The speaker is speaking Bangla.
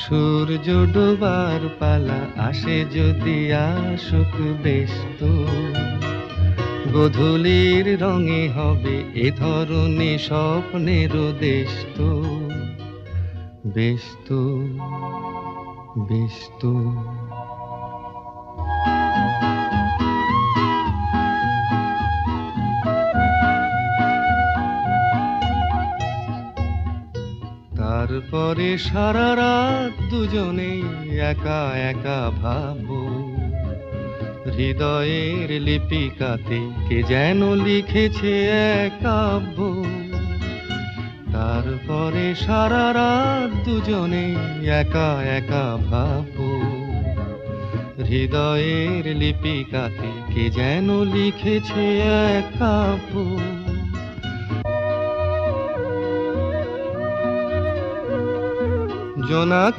সূর্য ডোবার পালা আসে যদি আসুক বেশ তো, গোধূলির রঙে হবে এ ধরনী স্বপ্নের দেশ তো, বেশ তো, বেশ তো। তারপরে সারা রাত দুজনেই একা একা ভাববো, হৃদয়ের লিপিকাতে কে যেন লিখেছে এক কাব্য। তারপরে সারা রাত দুজনে একা একা ভাববো, হৃদয়ের লিপিকাতে কে যেন লিখেছে এক কাব্য। জোনাকি